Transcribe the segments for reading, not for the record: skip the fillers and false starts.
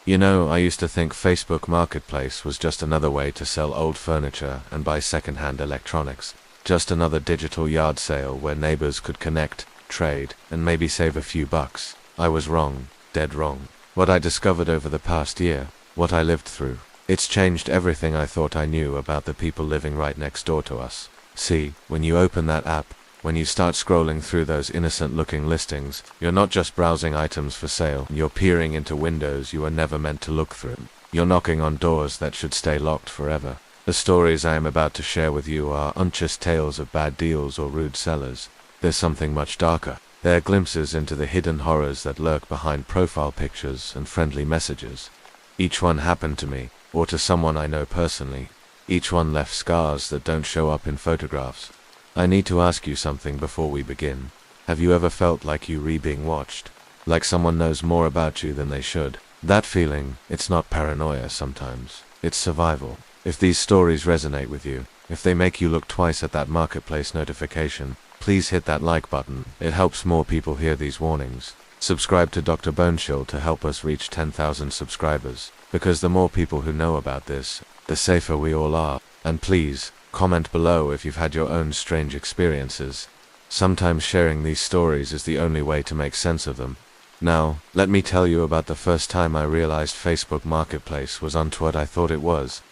You know, I used to think Facebook Marketplace was just another way to sell old furniture and buy second-hand electronics. Just another digital yard sale where neighbors could connect, trade, and maybe save a few bucks. I was wrong, dead wrong. What I discovered over the past year, what I lived through, it's changed everything I thought I knew about the people living right next door to us. See, when you open that app, when you start scrolling through those innocent-looking listings, you're not just browsing items for sale, you're peering into windows you were never meant to look through. You're knocking on doors that should stay locked forever. The stories I am about to share with you aren't just tales of bad deals or rude sellers. There's something much darker. They're glimpses into the hidden horrors that lurk behind profile pictures and friendly messages. Each one happened to me, or to someone I know personally. Each one left scars that don't show up in photographs. I need to ask you something before we begin. Have you ever felt like you being watched? Like someone knows more about you than they should? That feeling, it's not paranoia sometimes. It's survival. If these stories resonate with you, if they make you look twice at that marketplace notification, please hit that like button. It helps more people hear these warnings. Subscribe to Dr. Boneshill to help us reach 10,000 subscribers. Because the more people who know about this, the safer we all are. And please, comment below if you've had your own strange experiences. Sometimes sharing these stories is the only way to make sense of them. Now, let me tell you about the first time I realized Facebook Marketplace wasn't what I thought it was.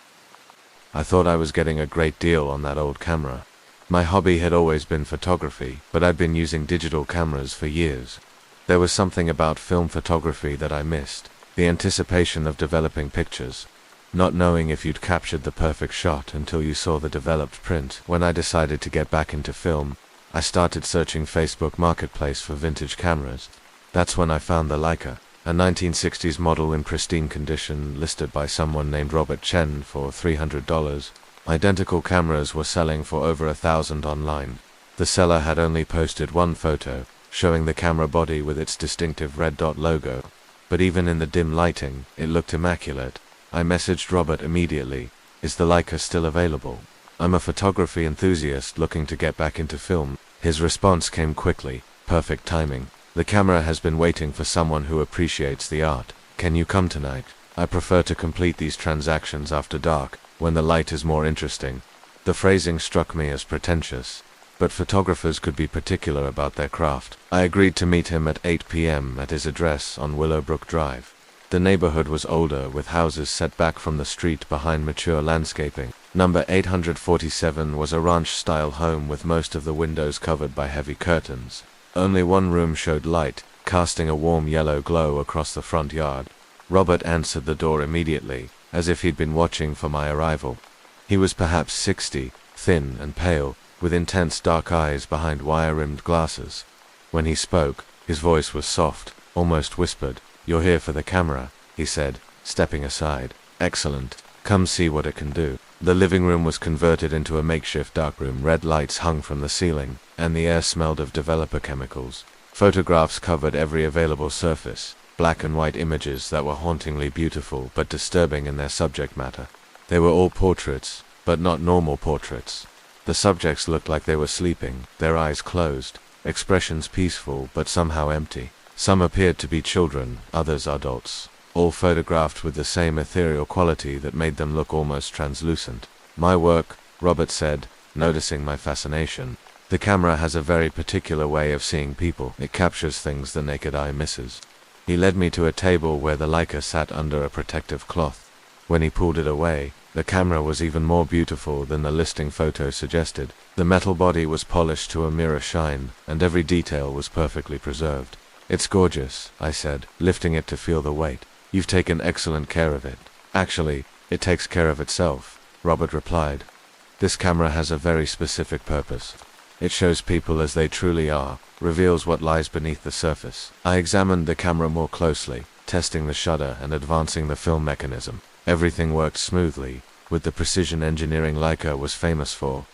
I thought I was getting a great deal on that old camera. My hobby had always been photography, but I'd been using digital cameras for years. There was something about film photography that I missed. The anticipation of developing pictures. Not knowing if you'd captured the perfect shot until you saw the developed print. When I decided to get back into film, I started searching Facebook Marketplace for vintage cameras. That's when I found the Leica, a 1960s model in pristine condition listed by someone named Robert Chen for $300. Identical cameras were selling for over $1,000 online. The seller had only posted one photo, showing the camera body with its distinctive red dot logo. But even in the dim lighting, it looked immaculate. I messaged Robert immediately. Is the Leica still available? I'm a photography enthusiast looking to get back into film. His response came quickly. Perfect timing. The camera has been waiting for someone who appreciates the art. Can you come tonight? I prefer to complete these transactions after dark, when the light is more interesting. The phrasing struck me as pretentious, but photographers could be particular about their craft. I agreed to meet him at 8 p.m. at his address on Willowbrook Drive. The neighborhood was older, with houses set back from the street behind mature landscaping. Number 847 was a ranch-style home with most of the windows covered by heavy curtains. Only one room showed light, casting a warm yellow glow across the front yard. Robert answered the door immediately, as if he'd been watching for my arrival. He was perhaps 60, thin and pale, with intense dark eyes behind wire-rimmed glasses. When he spoke, his voice was soft, almost whispered. "You're here for the camera," he said, stepping aside. "Excellent. Come see what it can do." The living room was converted into a makeshift darkroom. Red lights hung from the ceiling, and the air smelled of developer chemicals. Photographs covered every available surface, black and white images that were hauntingly beautiful but disturbing in their subject matter. They were all portraits, but not normal portraits. The subjects looked like they were sleeping, their eyes closed, expressions peaceful but somehow empty. Some appeared to be children, others adults, all photographed with the same ethereal quality that made them look almost translucent. "My work," Robert said, noticing my fascination. "The camera has a very particular way of seeing people. It captures things the naked eye misses." He led me to a table where the Leica sat under a protective cloth. When he pulled it away, the camera was even more beautiful than the listing photo suggested. The metal body was polished to a mirror shine, and every detail was perfectly preserved. "It's gorgeous," I said, lifting it to feel the weight. "You've taken excellent care of it." "Actually, it takes care of itself," Robert replied. "This camera has a very specific purpose. It shows people as they truly are, reveals what lies beneath the surface." I examined the camera more closely, testing the shutter and advancing the film mechanism. Everything worked smoothly, with the precision engineering Leica was famous for.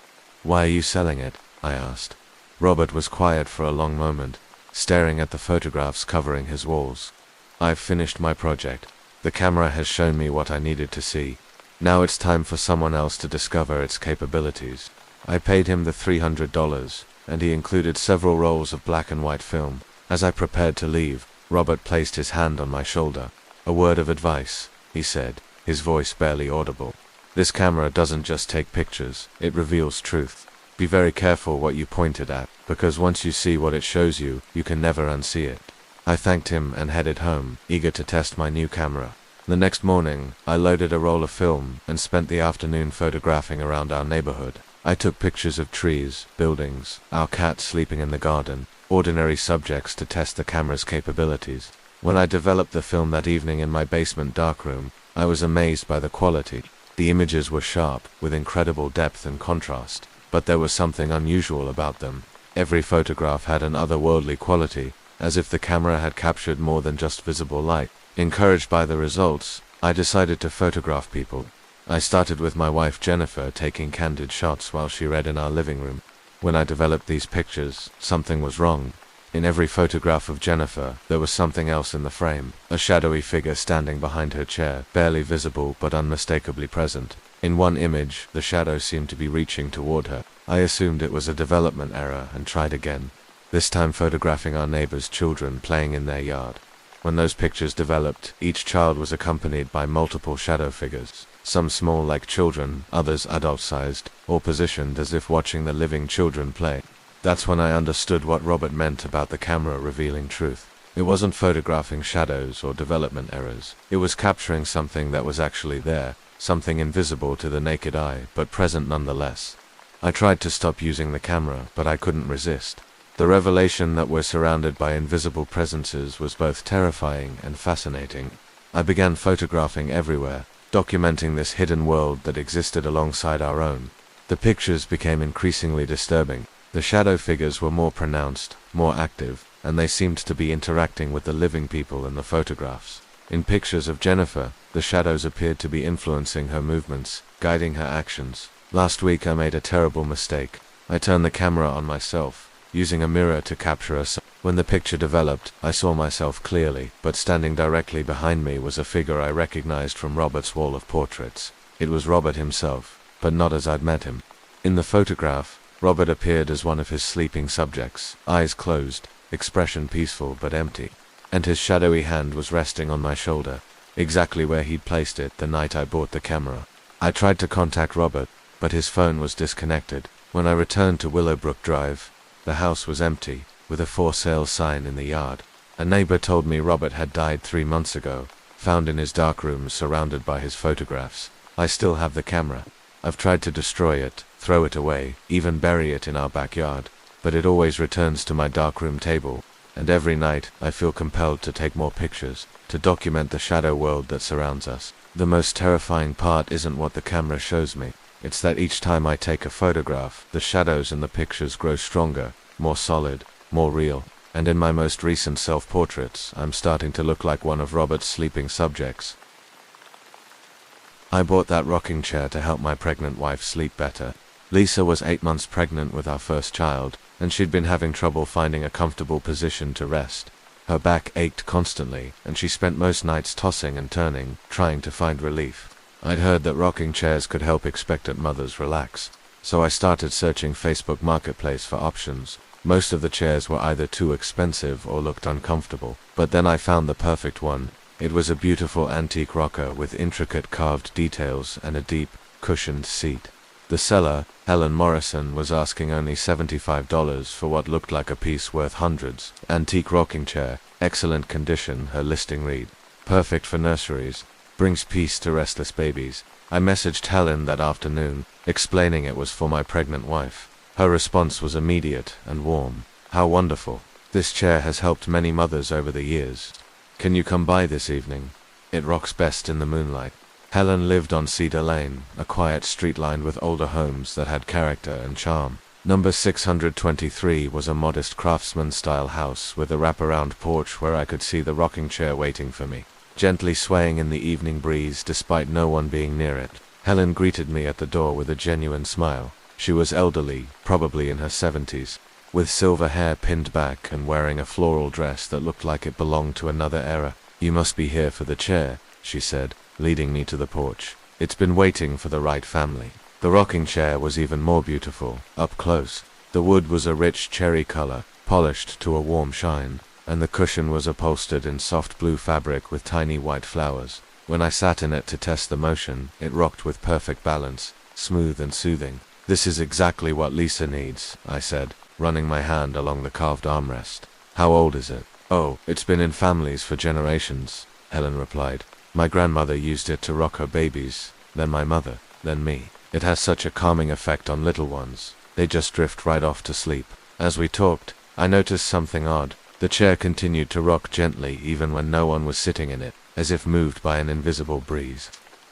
"Why are you selling it?" I asked. Robert was quiet for a long moment, staring at the photographs covering his walls. "I've finished my project. The camera has shown me what I needed to see. Now it's time for someone else to discover its capabilities." I paid him the $300, and he included several rolls of black and white film. As I prepared to leave, Robert placed his hand on my shoulder. "A word of advice," he said, his voice barely audible. "This camera doesn't just take pictures, it reveals truth. Be very careful what you point it at, because once you see what it shows you, you can never unsee it." I thanked him and headed home, eager to test my new camera. The next morning, I loaded a roll of film and spent the afternoon photographing around our neighborhood. I took pictures of trees, buildings, our cat sleeping in the garden, ordinary subjects to test the camera's capabilities. When I developed the film that evening in my basement darkroom, I was amazed by the quality. The images were sharp, with incredible depth and contrast, but there was something unusual about them. Every photograph had an otherworldly quality, as if the camera had captured more than just visible light. Encouraged by the results, I decided to photograph people. I started with my wife Jennifer taking candid shots while she read in our living room. When I developed these pictures, something was wrong. In every photograph of Jennifer, there was something else in the frame. A shadowy figure standing behind her chair, barely visible but unmistakably present. In one image, the shadow seemed to be reaching toward her. I assumed it was a development error and tried again, this time photographing our neighbors' children playing in their yard. When those pictures developed, each child was accompanied by multiple shadow figures, some small like children, others adult-sized, or positioned as if watching the living children play. That's when I understood what Robert meant about the camera revealing truth. It wasn't photographing shadows or development errors. It was capturing something that was actually there, something invisible to the naked eye, but present nonetheless. I tried to stop using the camera, but I couldn't resist. The revelation that we're surrounded by invisible presences was both terrifying and fascinating. I began photographing everywhere, documenting this hidden world that existed alongside our own. The pictures became increasingly disturbing. The shadow figures were more pronounced, more active, and they seemed to be interacting with the living people in the photographs. In pictures of Jennifer, the shadows appeared to be influencing her movements, guiding her actions. Last week I made a terrible mistake. I turned the camera on myself, using a mirror to capture us. When the picture developed, I saw myself clearly, but standing directly behind me was a figure I recognized from Robert's wall of portraits. It was Robert himself, but not as I'd met him. In the photograph, Robert appeared as one of his sleeping subjects, eyes closed, expression peaceful but empty, and his shadowy hand was resting on my shoulder, exactly where he'd placed it the night I bought the camera. I tried to contact Robert, but his phone was disconnected. When I returned to Willowbrook Drive, the house was empty, with a for sale sign in the yard. A neighbor told me Robert had died 3 months ago, found in his darkroom surrounded by his photographs. I still have the camera. I've tried to destroy it, throw it away, even bury it in our backyard, but it always returns to my darkroom table, and every night I feel compelled to take more pictures, to document the shadow world that surrounds us. The most terrifying part isn't what the camera shows me. It's that each time I take a photograph, the shadows in the pictures grow stronger, more solid, more real, and in my most recent self-portraits, I'm starting to look like one of Robert's sleeping subjects. I bought that rocking chair to help my pregnant wife sleep better. Lisa was 8 months pregnant with our first child, and she'd been having trouble finding a comfortable position to rest. Her back ached constantly, and she spent most nights tossing and turning, trying to find relief. I'd heard that rocking chairs could help expectant mothers relax, so I started searching Facebook Marketplace for options. Most of the chairs were either too expensive or looked uncomfortable, but then I found the perfect one. It was a beautiful antique rocker with intricate carved details and a deep, cushioned seat. The seller, Helen Morrison, was asking only $75 for what looked like a piece worth hundreds. Antique rocking chair, excellent condition, her listing read. Perfect for nurseries. Brings peace to restless babies. I messaged Helen that afternoon, explaining it was for my pregnant wife. Her response was immediate and warm. How wonderful. This chair has helped many mothers over the years. Can you come by this evening? It rocks best in the moonlight. Helen lived on Cedar Lane, a quiet street lined with older homes that had character and charm. Number 623 was a modest craftsman-style house with a wraparound porch where I could see the rocking chair waiting for me, gently swaying in the evening breeze despite no one being near it. Helen greeted me at the door with a genuine smile. She was elderly, probably in her 70s, with silver hair pinned back and wearing a floral dress that looked like it belonged to another era. "You must be here for the chair," she said, leading me to the porch. "It's been waiting for the right family." The rocking chair was even more beautiful, up close. The wood was a rich cherry color, polished to a warm shine. and the cushion was upholstered in soft blue fabric with tiny white flowers. When I sat in it to test the motion, it rocked with perfect balance, smooth and soothing. "This is exactly what Lisa needs," I said, running my hand along the carved armrest. "How old is it?" "Oh, it's been in families for generations," Helen replied. "My grandmother used it to rock her babies, then my mother, then me. It has such a calming effect on little ones. They just drift right off to sleep." As we talked, I noticed something odd. The chair continued to rock gently even when no one was sitting in it, as if moved by an invisible breeze.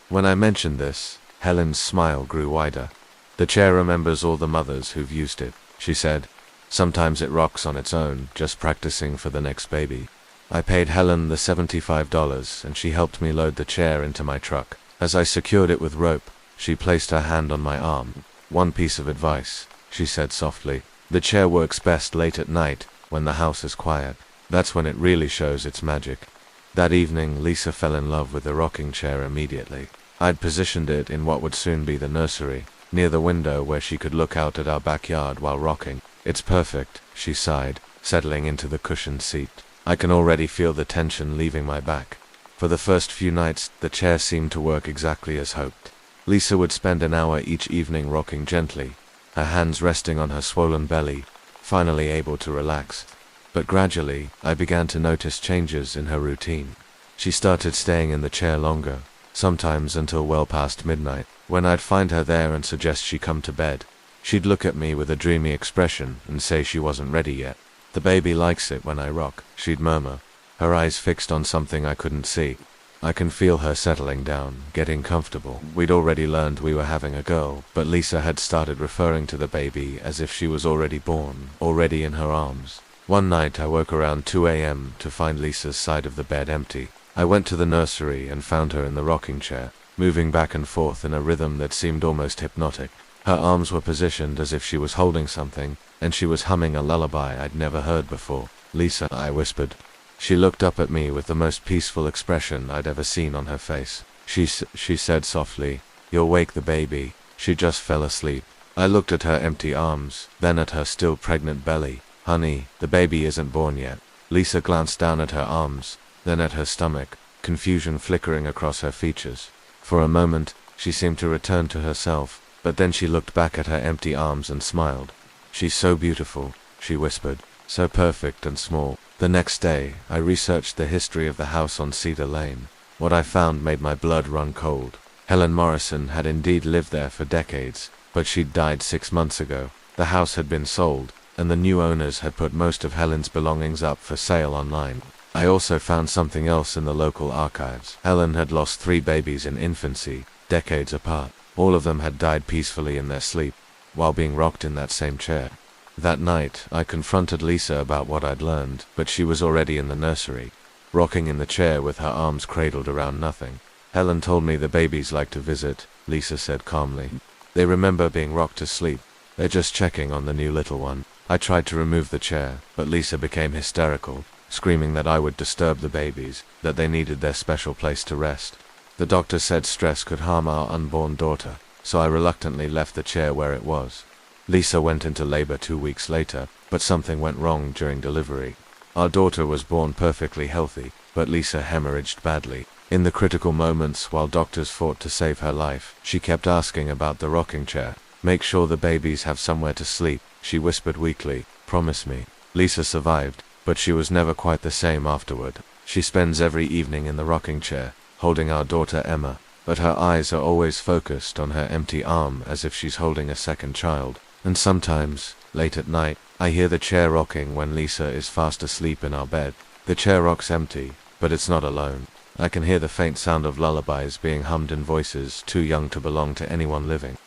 When I mentioned this, Helen's smile grew wider. "The chair remembers all the mothers who've used it," she said. "Sometimes it rocks on its own, just practicing for the next baby." I paid Helen the $75 and she helped me load the chair into my truck. As I secured it with rope, she placed her hand on my arm. "One piece of advice," she said softly. "The chair works best late at night, when the house is quiet. That's when it really shows its magic." That evening, Lisa fell in love with the rocking chair immediately. I'd positioned it in what would soon be the nursery, near the window where she could look out at our backyard while rocking. "It's perfect," she sighed, settling into the cushioned seat. "I can already feel the tension leaving my back." For the first few nights, the chair seemed to work exactly as hoped. Lisa would spend an hour each evening rocking gently, her hands resting on her swollen belly, finally able to relax. But gradually, I began to notice changes in her routine. She started staying in the chair longer, sometimes until well past midnight. When I'd find her there and suggest she come to bed, she'd look at me with a dreamy expression and say she wasn't ready yet. "The baby likes it when I rock," she'd murmur, her eyes fixed on something I couldn't see. I can feel her settling down, getting comfortable. We'd already learned we were having a girl, but Lisa had started referring to the baby as if she was already born, already in her arms. One night I woke around 2 a.m. to find Lisa's side of the bed empty. I went to the nursery and found her in the rocking chair, moving back and forth in a rhythm that seemed almost hypnotic. Her arms were positioned as if she was holding something, and she was humming a lullaby I'd never heard before. "Lisa," I whispered. She looked up at me with the most peaceful expression I'd ever seen on her face. She said softly, "You'll wake the baby. She just fell asleep." I looked at her empty arms, then at her still pregnant belly. "Honey, the baby isn't born yet." Lisa glanced down at her arms, then at her stomach, confusion flickering across her features. For a moment, she seemed to return to herself, but then she looked back at her empty arms and smiled. "She's so beautiful," she whispered, "so perfect and small." The next day, I researched the history of the house on Cedar Lane. What I found made my blood run cold. Helen Morrison had indeed lived there for decades, but she'd died 6 months ago. The house had been sold, and the new owners had put most of Helen's belongings up for sale online. I also found something else in the local archives. Helen had lost 3 babies in infancy, decades apart. All of them had died peacefully in their sleep, while being rocked in that same chair. That night, I confronted Lisa about what I'd learned, but she was already in the nursery, rocking in the chair with her arms cradled around nothing. "Helen told me the babies like to visit," Lisa said calmly. "They remember being rocked to sleep. They're just checking on the new little one." I tried to remove the chair, but Lisa became hysterical, screaming that I would disturb the babies, that they needed their special place to rest. The doctor said stress could harm our unborn daughter, so I reluctantly left the chair where it was. Lisa went into labor 2 weeks later, but something went wrong during delivery. Our daughter was born perfectly healthy, but Lisa hemorrhaged badly. In the critical moments while doctors fought to save her life, she kept asking about the rocking chair. "Make sure the babies have somewhere to sleep," she whispered weakly. "Promise me." Lisa survived, but she was never quite the same afterward. She spends every evening in the rocking chair, holding our daughter Emma, but her eyes are always focused on her empty arm as if she's holding a second child. And sometimes, late at night, I hear the chair rocking when Lisa is fast asleep in our bed. The chair rocks empty, but it's not alone. I can hear the faint sound of lullabies being hummed in voices too young to belong to anyone living.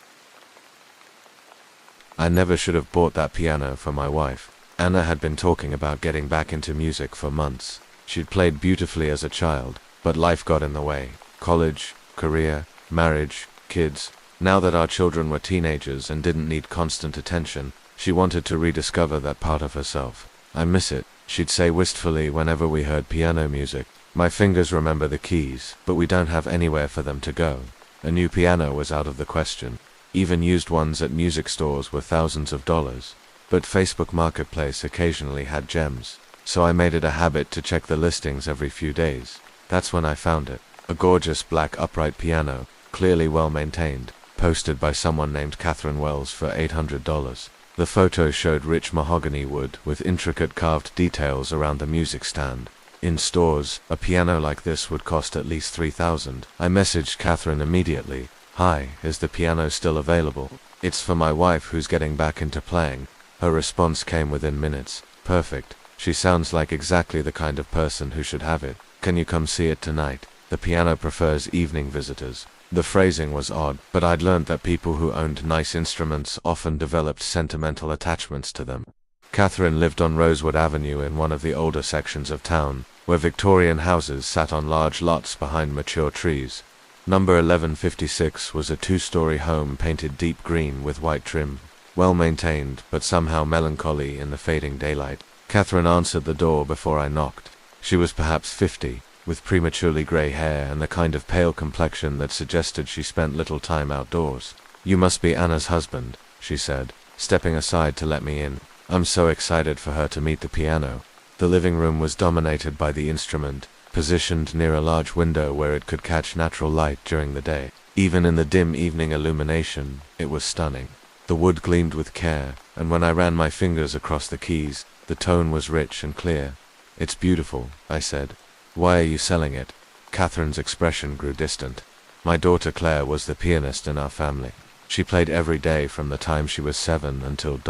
I never should have bought that piano for my wife. Anna had been talking about getting back into music for months. She'd played beautifully as a child, but life got in the way. College, career, marriage, kids. Now that our children were teenagers and didn't need constant attention, she wanted to rediscover that part of herself. "I miss it," she'd say wistfully whenever we heard piano music. "My fingers remember the keys, but we don't have anywhere for them to go." A new piano was out of the question. Even used ones at music stores were thousands of dollars. But Facebook Marketplace occasionally had gems. so I made it a habit to check the listings every few days. That's when I found it. A gorgeous black upright piano, clearly well maintained, posted by someone named Catherine Wells for $800. The photo showed rich mahogany wood with intricate carved details around the music stand. In stores, a piano like this would cost at least $3,000. I messaged Catherine immediately. "Hi, is the piano still available? It's for my wife who's getting back into playing." Her response came within minutes. "Perfect. She sounds like exactly the kind of person who should have it. Can you come see it tonight? The piano prefers evening visitors." The phrasing was odd, but I'd learned that people who owned nice instruments often developed sentimental attachments to them. Catherine lived on Rosewood Avenue in one of the older sections of town, where Victorian houses sat on large lots behind mature trees. Number 1156 was a two-story home painted deep green with white trim, well maintained but somehow melancholy in the fading daylight. Catherine answered the door before I knocked. She was perhaps 50, with prematurely grey hair and the kind of pale complexion that suggested she spent little time outdoors. "You must be Anna's husband," she said, stepping aside to let me in. I'm so excited for her to meet the piano. The living room was dominated by the instrument, positioned near a large window where it could catch natural light during the day. Even in the dim evening illumination, it was stunning. The wood gleamed with care, and when I ran my fingers across the keys, the tone was rich and clear. "It's beautiful," I said. "Why are you selling it?" Catherine's expression grew distant. "My daughter Claire was the pianist in our family. She played every day from the time she was 7 until ...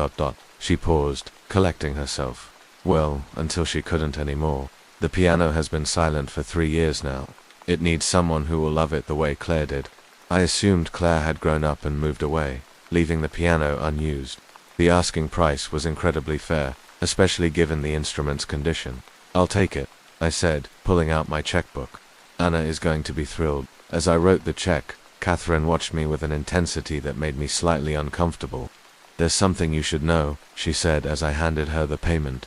She paused, collecting herself. "Well, until she couldn't anymore. The piano has been silent for 3 years now. It needs someone who will love it the way Claire did." I assumed Claire had grown up and moved away, leaving the piano unused. The asking price was incredibly fair, especially given the instrument's condition. "I'll take it," I said, pulling out my checkbook. "Anna is going to be thrilled." As I wrote the check, Catherine watched me with an intensity that made me slightly uncomfortable. "There's something you should know," she said as I handed her the payment.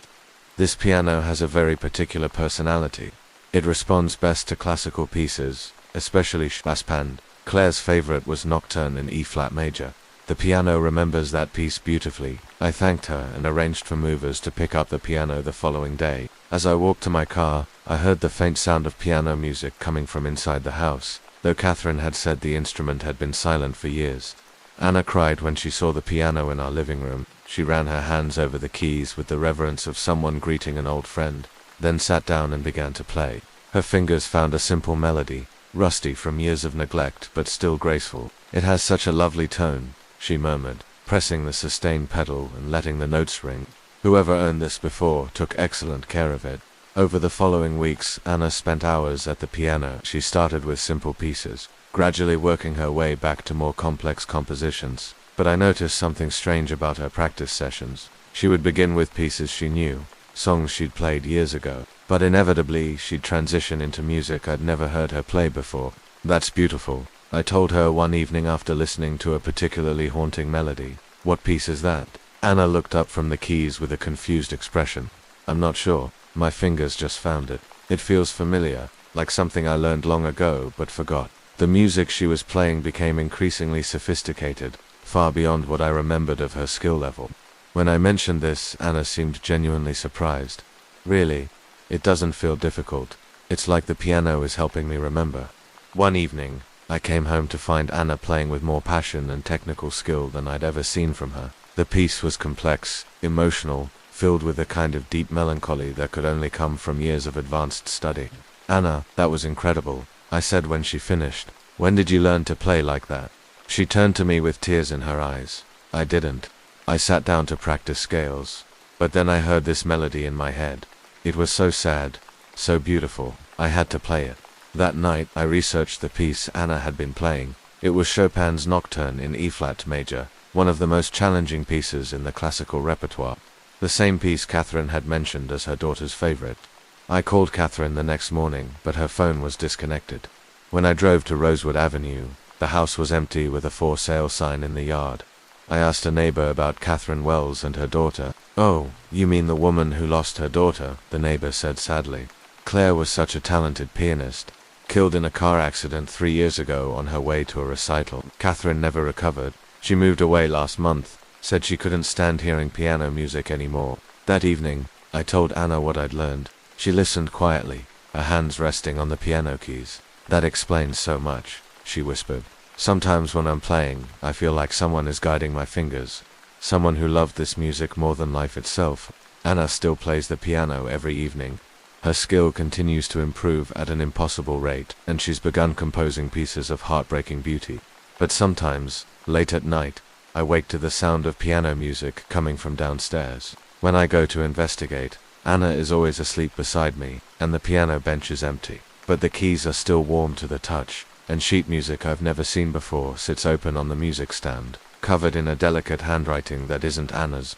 "This piano has a very particular personality. It responds best to classical pieces, especially Chopin. Claire's favorite was Nocturne in E-flat major. The piano remembers that piece beautifully." I thanked her and arranged for movers to pick up the piano the following day. As I walked to my car, I heard the faint sound of piano music coming from inside the house, though Catherine had said the instrument had been silent for years. Anna cried when she saw the piano in our living room. She ran her hands over the keys with the reverence of someone greeting an old friend, then sat down and began to play. Her fingers found a simple melody, rusty from years of neglect but still graceful. "It has such a lovely tone," she murmured, pressing the sustain pedal and letting the notes ring. Whoever owned this before took excellent care of it. Over the following weeks, Anna spent hours at the piano. She started with simple pieces, gradually working her way back to more complex compositions. But I noticed something strange about her practice sessions. She would begin with pieces she knew, songs she'd played years ago, but inevitably she'd transition into music I'd never heard her play before. "That's beautiful," I told her one evening after listening to a particularly haunting melody. "What piece is that?" Anna looked up from the keys with a confused expression. "I'm not sure. My fingers just found it. It feels familiar, like something I learned long ago but forgot." The music she was playing became increasingly sophisticated, far beyond what I remembered of her skill level. When I mentioned this, Anna seemed genuinely surprised. "Really? It doesn't feel difficult. It's like the piano is helping me remember." One evening, I came home to find Anna playing with more passion and technical skill than I'd ever seen from her. The piece was complex, emotional, filled with a kind of deep melancholy that could only come from years of advanced study. "Anna, that was incredible," I said when she finished. "When did you learn to play like that?" She turned to me with tears in her eyes. "I didn't. I sat down to practice scales. But then I heard this melody in my head. It was so sad, so beautiful, I had to play it." That night, I researched the piece Anna had been playing. It was Chopin's Nocturne in E-flat major, one of the most challenging pieces in the classical repertoire. The same piece Catherine had mentioned as her daughter's favorite. I called Catherine the next morning, but her phone was disconnected. When I drove to Rosewood Avenue, the house was empty with a for sale sign in the yard. I asked a neighbor about Catherine Wells and her daughter. "Oh, you mean the woman who lost her daughter," the neighbor said sadly. "Claire was such a talented pianist. Killed in a car accident 3 years ago on her way to a recital. Catherine never recovered. She moved away last month, said she couldn't stand hearing piano music anymore." That evening, I told Anna what I'd learned. She listened quietly, her hands resting on the piano keys. "That explains so much," she whispered. "Sometimes when I'm playing, I feel like someone is guiding my fingers. Someone who loved this music more than life itself." Anna still plays the piano every evening. Her skill continues to improve at an impossible rate, and she's begun composing pieces of heartbreaking beauty. But sometimes, late at night, I wake to the sound of piano music coming from downstairs. When I go to investigate, Anna is always asleep beside me, and the piano bench is empty. But the keys are still warm to the touch, and sheet music I've never seen before sits open on the music stand, covered in a delicate handwriting that isn't Anna's.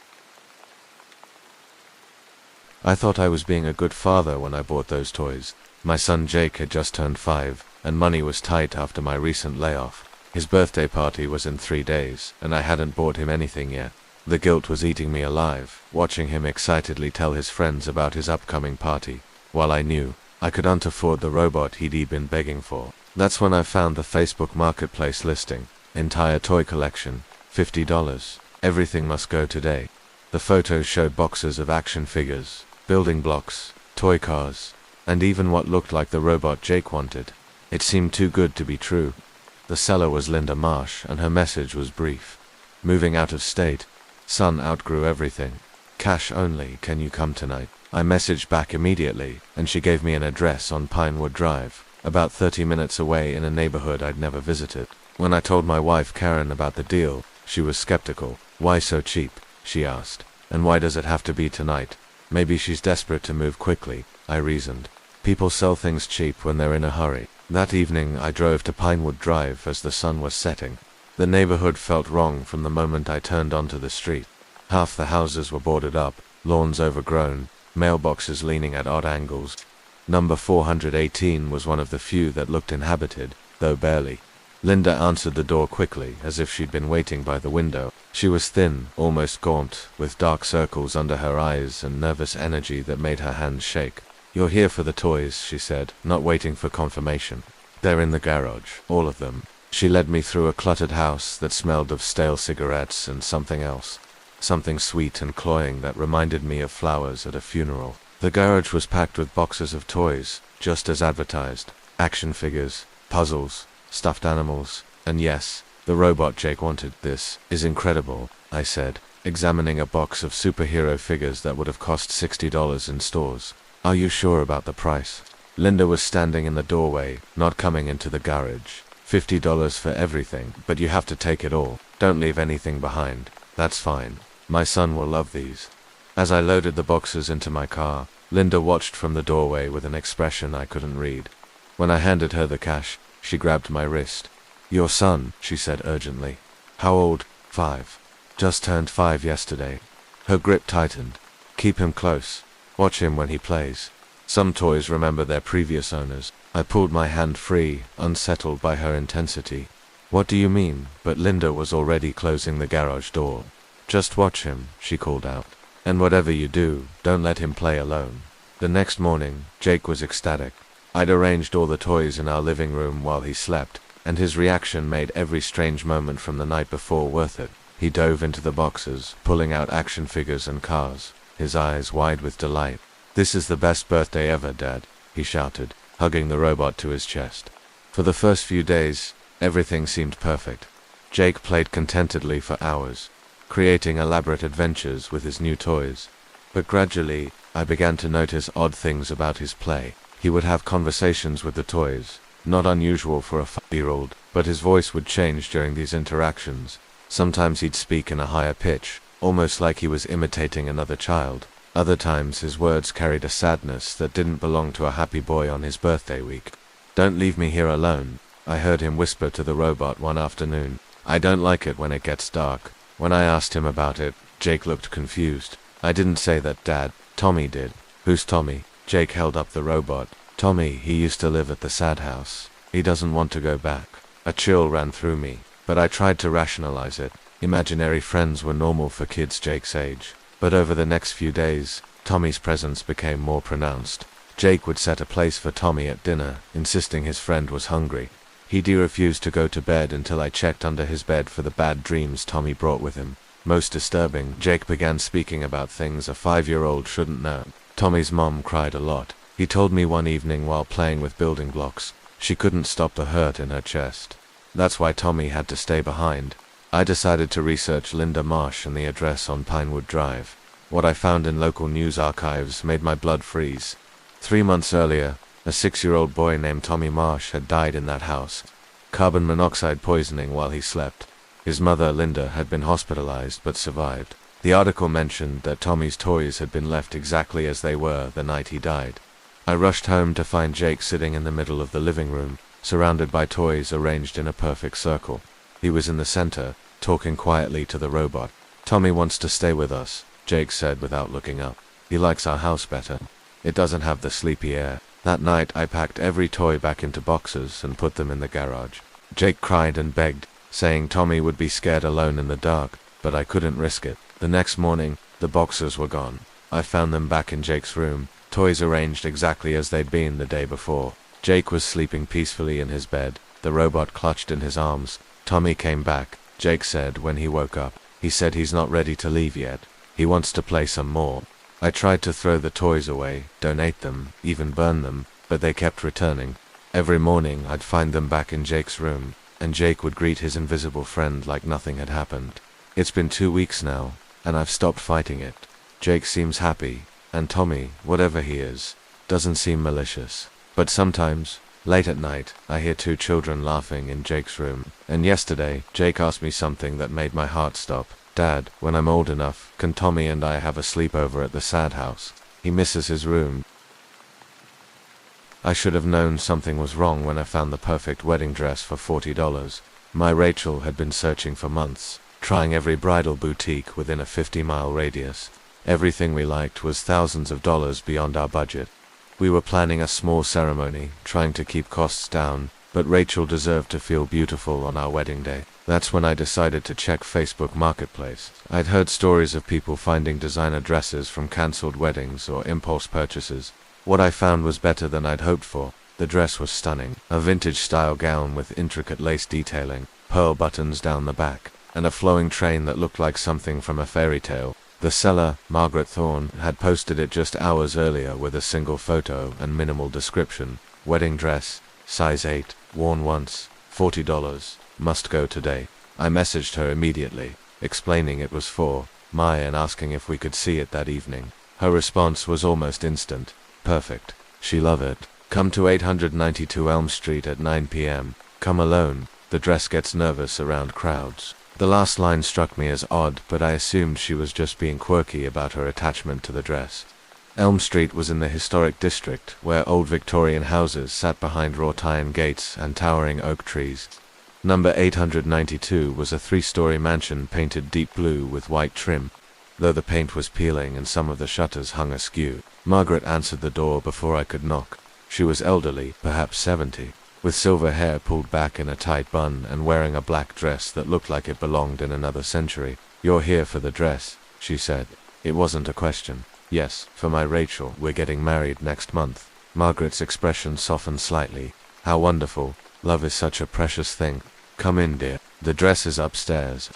I thought I was being a good father when I bought those toys. My son Jake had just turned 5, and money was tight after my recent layoff. His birthday party was in 3 days, and I hadn't bought him anything yet. The guilt was eating me alive, watching him excitedly tell his friends about his upcoming party, while I knew I couldn't afford the robot he'd been begging for. That's when I found the Facebook Marketplace listing. Entire toy collection, $50. Everything must go today. The photos showed boxes of action figures, building blocks, toy cars, and even what looked like the robot Jake wanted. It seemed too good to be true. The seller was Linda Marsh, and her message was brief. "Moving out of state. Son outgrew everything. Cash only, can you come tonight?" I messaged back immediately, and she gave me an address on Pinewood Drive, about 30 minutes away in a neighborhood I'd never visited. When I told my wife Karen about the deal, she was skeptical. "Why so cheap?" she asked. "And why does it have to be tonight?" Maybe she's desperate to move quickly, I reasoned. People sell things cheap when they're in a hurry. That evening I drove to Pinewood Drive as the sun was setting. The neighborhood felt wrong from the moment I turned onto the street. Half the houses were boarded up, lawns overgrown, mailboxes leaning at odd angles. Number 418 was one of the few that looked inhabited, though barely. Linda answered the door quickly, as if she'd been waiting by the window. She was thin, almost gaunt, with dark circles under her eyes and nervous energy that made her hands shake. "You're here for the toys," she said, not waiting for confirmation. "They're in the garage, all of them." She led me through a cluttered house that smelled of stale cigarettes and something else. Something sweet and cloying that reminded me of flowers at a funeral. The garage was packed with boxes of toys, just as advertised. Action figures, puzzles, stuffed animals, and yes, the robot Jake wanted. "This is incredible," I said, examining a box of superhero figures that would have cost $60 in stores. "Are you sure about the price?" Linda was standing in the doorway, not coming into the garage. $50 for everything, but you have to take it all. Don't leave anything behind." "That's fine. My son will love these." As I loaded the boxes into my car, Linda watched from the doorway with an expression I couldn't read. When I handed her the cash, she grabbed my wrist. "Your son," she said urgently. "How old?" "5. Just turned 5 yesterday." Her grip tightened. "Keep him close. Watch him when he plays. Some toys remember their previous owners." I pulled my hand free, unsettled by her intensity. "What do you mean?" But Linda was already closing the garage door. "Just watch him," she called out. "And whatever you do, don't let him play alone." The next morning, Jake was ecstatic. I'd arranged all the toys in our living room while he slept, and his reaction made every strange moment from the night before worth it. He dove into the boxes, pulling out action figures and cars, his eyes wide with delight. "This is the best birthday ever, Dad," he shouted, hugging the robot to his chest. For the first few days, everything seemed perfect. Jake played contentedly for hours, creating elaborate adventures with his new toys. But gradually, I began to notice odd things about his play. He would have conversations with the toys, not unusual for a 5-year-old, but his voice would change during these interactions. Sometimes he'd speak in a higher pitch, almost like he was imitating another child. Other times his words carried a sadness that didn't belong to a happy boy on his birthday week. "Don't leave me here alone," I heard him whisper to the robot one afternoon. "I don't like it when it gets dark." When I asked him about it, Jake looked confused. "I didn't say that, Dad. Tommy did." "Who's Tommy?" Jake held up the robot. "Tommy, he used to live at the sad house. He doesn't want to go back." A chill ran through me, but I tried to rationalize it. Imaginary friends were normal for kids Jake's age. But over the next few days, Tommy's presence became more pronounced. Jake would set a place for Tommy at dinner, insisting his friend was hungry. He refused to go to bed until I checked under his bed for the bad dreams Tommy brought with him. Most disturbing, Jake began speaking about things a 5-year-old shouldn't know. Tommy's mom cried a lot. He told me one evening while playing with building blocks, she couldn't stop the hurt in her chest. That's why Tommy had to stay behind. I decided to research Linda Marsh and the address on Pinewood Drive. What I found in local news archives made my blood freeze. 3 months earlier, a 6-year-old boy named Tommy Marsh had died in that house. Carbon monoxide poisoning while he slept. His mother, Linda, had been hospitalized but survived. The article mentioned that Tommy's toys had been left exactly as they were the night he died. I rushed home to find Jake sitting in the middle of the living room, surrounded by toys arranged in a perfect circle. He was in the center, talking quietly to the robot. "Tommy wants to stay with us," Jake said without looking up. "He likes our house better. It doesn't have the sleepy air." That night I packed every toy back into boxes and put them in the garage. Jake cried and begged, saying Tommy would be scared alone in the dark, but I couldn't risk it. The next morning, the boxes were gone. I found them back in Jake's room, toys arranged exactly as they'd been the day before. Jake was sleeping peacefully in his bed, the robot clutched in his arms. Tommy came back, Jake said when he woke up. He said he's not ready to leave yet. He wants to play some more. I tried to throw the toys away, donate them, even burn them, but they kept returning. Every morning I'd find them back in Jake's room, and Jake would greet his invisible friend like nothing had happened. It's been 2 weeks now, and I've stopped fighting it. Jake seems happy, and Tommy, whatever he is, doesn't seem malicious. But sometimes, late at night, I hear 2 children laughing in Jake's room, and yesterday, Jake asked me something that made my heart stop. "Dad, when I'm old enough, can Tommy and I have a sleepover at the sad house? He misses his room." I should have known something was wrong when I found the perfect wedding dress for $40. My Rachel had been searching for months, trying every bridal boutique within a 50-mile radius. Everything we liked was thousands of dollars beyond our budget. We were planning a small ceremony, trying to keep costs down, but Rachel deserved to feel beautiful on our wedding day. That's when I decided to check Facebook Marketplace. I'd heard stories of people finding designer dresses from cancelled weddings or impulse purchases. What I found was better than I'd hoped for. The dress was stunning. A vintage-style gown with intricate lace detailing, pearl buttons down the back, and a flowing train that looked like something from a fairy tale. The seller, Margaret Thorne, had posted it just hours earlier with a single photo and minimal description. "Wedding dress, size 8, worn once, $40, must go today." I messaged her immediately, explaining it was for Maya and asking if we could see it that evening. Her response was almost instant. "Perfect. She love it. Come to 892 Elm Street at 9 p.m. Come alone. The dress gets nervous around crowds." The last line struck me as odd, but I assumed she was just being quirky about her attachment to the dress. Elm Street was in the historic district, where old Victorian houses sat behind wrought iron gates and towering oak trees. Number 892 was a 3-story mansion painted deep blue with white trim, though the paint was peeling and some of the shutters hung askew. Margaret answered the door before I could knock. She was elderly, perhaps 70, with silver hair pulled back in a tight bun and wearing a black dress that looked like it belonged in another century. "You're here for the dress," she said. It wasn't a question. "Yes, for my Rachel. We're getting married next month." Margaret's expression softened slightly. "How wonderful. Love is such a precious thing. Come in, dear. The dress is upstairs."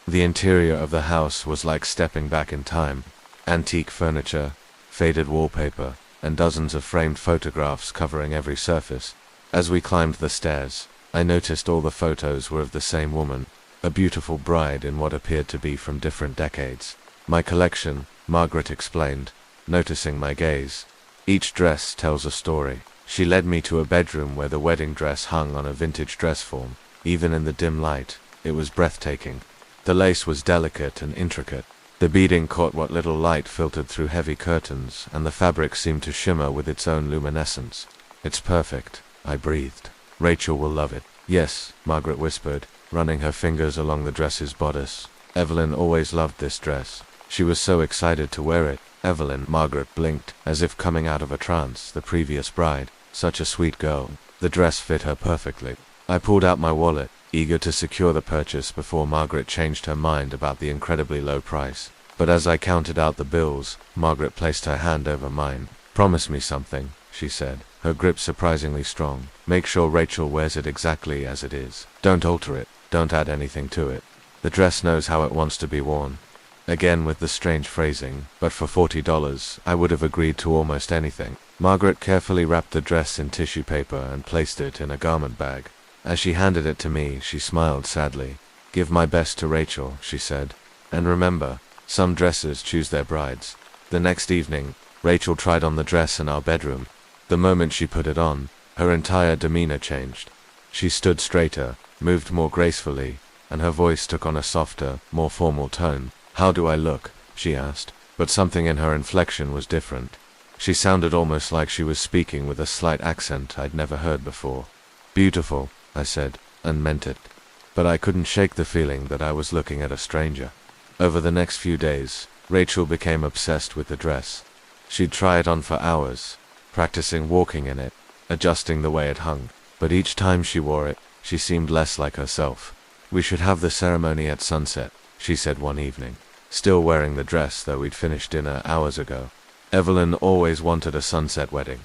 The interior of the house was like stepping back in time. Antique furniture, faded wallpaper, and dozens of framed photographs covering every surface. As we climbed the stairs, I noticed all the photos were of the same woman, a beautiful bride in what appeared to be from different decades. "My collection," Margaret explained, noticing my gaze. "Each dress tells a story." She led me to a bedroom where the wedding dress hung on a vintage dress form. Even in the dim light, it was breathtaking. The lace was delicate and intricate. The beading caught what little light filtered through heavy curtains, and the fabric seemed to shimmer with its own luminescence. "It's perfect," I breathed. "Rachel will love it." "Yes," Margaret whispered, running her fingers along the dress's bodice. "Evelyn always loved this dress. She was so excited to wear it." "Evelyn," Margaret blinked, as if coming out of a trance, the previous bride. Such a sweet girl. The dress fit her perfectly. I pulled out my wallet, eager to secure the purchase before Margaret changed her mind about the incredibly low price. But as I counted out the bills, Margaret placed her hand over mine. "Promise me something," she said, her grip surprisingly strong. "Make sure Rachel wears it exactly as it is. Don't alter it. Don't add anything to it." The dress knows how it wants to be worn. Again with the strange phrasing, but for $40, I would have agreed to almost anything. Margaret carefully wrapped the dress in tissue paper and placed it in a garment bag. As she handed it to me, she smiled sadly. "Give my best to Rachel," she said. "And remember, some dresses choose their brides." The next evening, Rachel tried on the dress in our bedroom. The moment she put it on, her entire demeanor changed. She stood straighter, moved more gracefully, and her voice took on a softer, more formal tone. "How do I look?" she asked, but something in her inflection was different. She sounded almost like she was speaking with a slight accent I'd never heard before. "Beautiful," I said, and meant it. But I couldn't shake the feeling that I was looking at a stranger. Over the next few days, Rachel became obsessed with the dress. She'd try it on for hours, practicing walking in it, adjusting the way it hung. But each time she wore it, she seemed less like herself. "We should have the ceremony at sunset," she said one evening, still wearing the dress though we'd finished dinner hours ago. Evelyn always wanted a sunset wedding.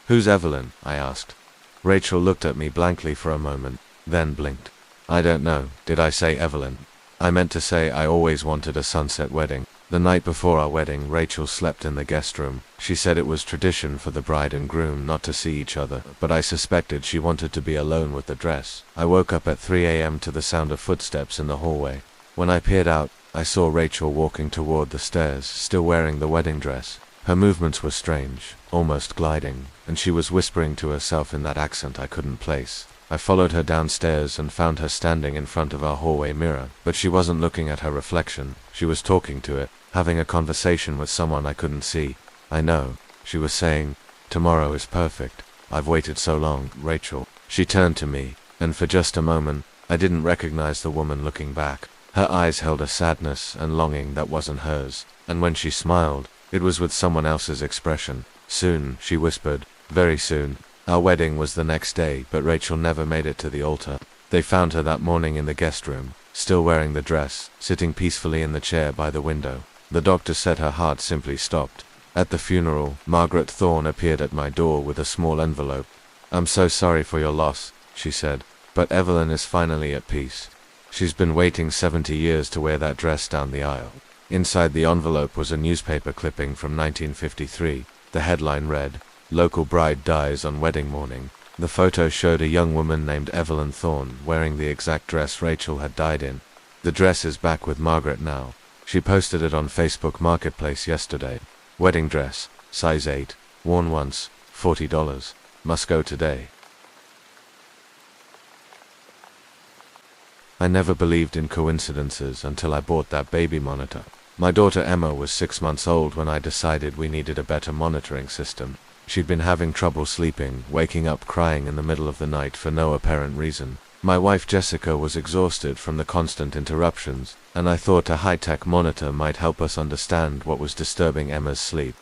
"Who's Evelyn?" I asked. Rachel looked at me blankly for a moment, then blinked. "I don't know, did I say Evelyn? I meant to say I always wanted a sunset wedding." The night before our wedding, Rachel slept in the guest room. She said it was tradition for the bride and groom not to see each other, but I suspected she wanted to be alone with the dress. I woke up at 3 a.m. to the sound of footsteps in the hallway. When I peered out, I saw Rachel walking toward the stairs, still wearing the wedding dress. Her movements were strange, almost gliding, and she was whispering to herself in that accent I couldn't place. I followed her downstairs and found her standing in front of our hallway mirror, but she wasn't looking at her reflection. She was talking to it, having a conversation with someone I couldn't see. "I know," she was saying. "Tomorrow is perfect. I've waited so long, Rachel." She turned to me, and for just a moment, I didn't recognize the woman looking back. Her eyes held a sadness and longing that wasn't hers, and when she smiled, it was with someone else's expression. "Soon," she whispered, "very soon." Our wedding was the next day, but Rachel never made it to the altar. They found her that morning in the guest room, still wearing the dress, sitting peacefully in the chair by the window. The doctor said her heart simply stopped. At the funeral, Margaret Thorne appeared at my door with a small envelope. "I'm so sorry for your loss," she said, "but Evelyn is finally at peace. She's been waiting 70 years to wear that dress down the aisle." Inside the envelope was a newspaper clipping from 1953. The headline read, "Local bride dies on wedding morning." The photo showed a young woman named Evelyn Thorne wearing the exact dress Rachel had died in. "The dress is back with Margaret now. She posted it on Facebook Marketplace yesterday. Wedding dress, size 8, worn once, $40. Must go today." I never believed in coincidences until I bought that baby monitor. My daughter Emma was 6 months old when I decided we needed a better monitoring system. She'd been having trouble sleeping, waking up crying in the middle of the night for no apparent reason. My wife Jessica was exhausted from the constant interruptions, and I thought a high-tech monitor might help us understand what was disturbing Emma's sleep.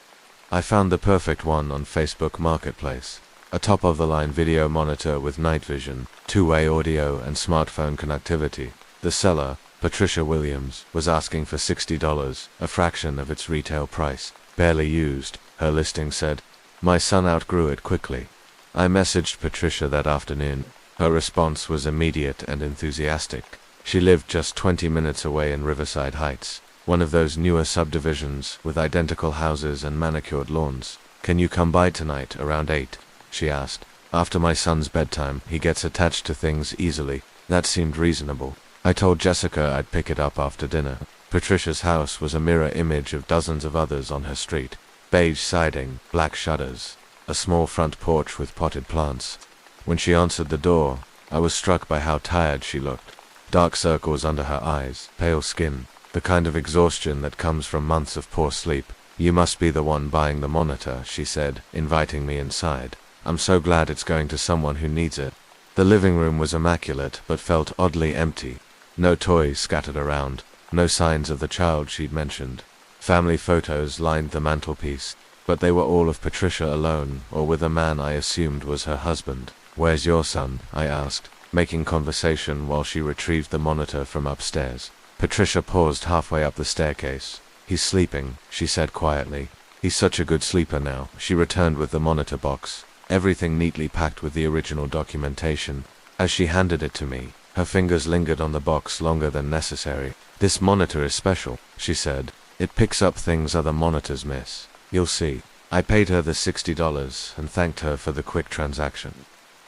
I found the perfect one on Facebook Marketplace. A top-of-the-line video monitor with night vision, two-way audio, and smartphone connectivity. The seller, Patricia Williams, was asking for $60, a fraction of its retail price. "Barely used," her listing said. "My son outgrew it quickly." I messaged Patricia that afternoon. Her response was immediate and enthusiastic. She lived just 20 minutes away in Riverside Heights, one of those newer subdivisions with identical houses and manicured lawns. "Can you come by tonight around 8? She asked. "After my son's bedtime, he gets attached to things easily." That seemed reasonable. I told Jessica I'd pick it up after dinner. Patricia's house was a mirror image of dozens of others on her street. Beige siding, black shutters, a small front porch with potted plants. When she answered the door, I was struck by how tired she looked. Dark circles under her eyes, pale skin, the kind of exhaustion that comes from months of poor sleep. "You must be the one buying the monitor," she said, inviting me inside. "I'm so glad it's going to someone who needs it." The living room was immaculate, but felt oddly empty. No toys scattered around, no signs of the child she'd mentioned. Family photos lined the mantelpiece, but they were all of Patricia alone, or with a man I assumed was her husband. "Where's your son?" I asked, making conversation while she retrieved the monitor from upstairs. Patricia paused halfway up the staircase. "He's sleeping," she said quietly. "He's such a good sleeper now." She returned with the monitor box, everything neatly packed with the original documentation. As she handed it to me, Her fingers lingered on the box longer than necessary. "This monitor is special," she said. "It picks up things other monitors miss. You'll see." I paid her the $60 and thanked her for the quick transaction.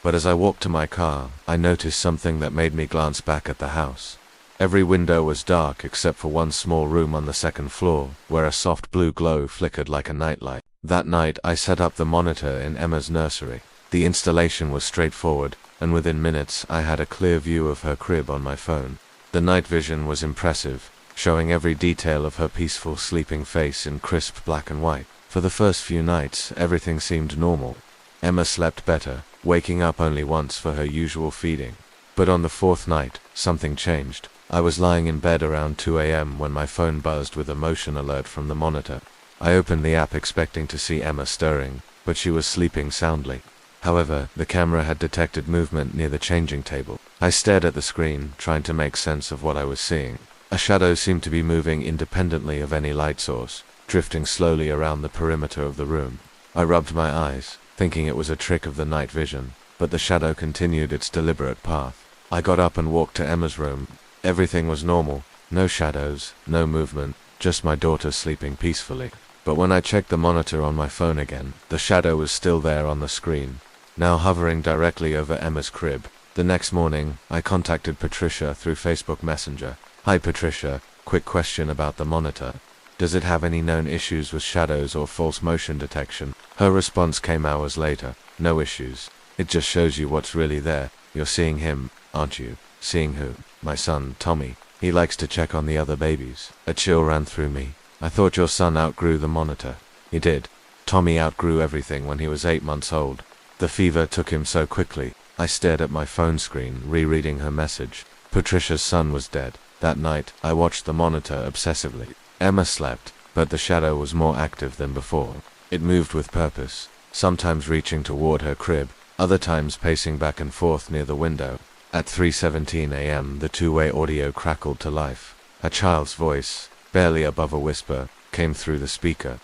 But as I walked to my car, I noticed something that made me glance back at the house. Every window was dark except for one small room on the second floor, where a soft blue glow flickered like a nightlight. That night, I set up the monitor in Emma's nursery. The installation was straightforward, and within minutes, I had a clear view of her crib on my phone. The night vision was impressive, showing every detail of her peaceful sleeping face in crisp black and white. For the first few nights, everything seemed normal. Emma slept better, waking up only once for her usual feeding. But on the fourth night, something changed. I was lying in bed around 2 a.m. when my phone buzzed with a motion alert from the monitor. I opened the app expecting to see Emma stirring, but she was sleeping soundly. However, the camera had detected movement near the changing table. I stared at the screen, trying to make sense of what I was seeing. A shadow seemed to be moving independently of any light source, drifting slowly around the perimeter of the room. I rubbed my eyes, thinking it was a trick of the night vision, but the shadow continued its deliberate path. I got up and walked to Emma's room. Everything was normal, no shadows, no movement, just my daughter sleeping peacefully. But when I checked the monitor on my phone again, the shadow was still there on the screen, now hovering directly over Emma's crib. The next morning, I contacted Patricia through Facebook Messenger. "Hi Patricia, quick question about the monitor. Does it have any known issues with shadows or false motion detection?" Her response came hours later. "No issues. It just shows you what's really there. You're seeing him, aren't you?" "Seeing who?" "My son, Tommy. He likes to check on the other babies." A chill ran through me. "I thought your son outgrew the monitor." "He did. Tommy outgrew everything when he was 8 months old. The fever took him so quickly." I stared at my phone screen, rereading her message. Patricia's son was dead. That night, I watched the monitor obsessively. Emma slept, but the shadow was more active than before. It moved with purpose, sometimes reaching toward her crib, other times pacing back and forth near the window. At 3:17 a.m., the two-way audio crackled to life. A child's voice, barely above a whisper, came through the speaker.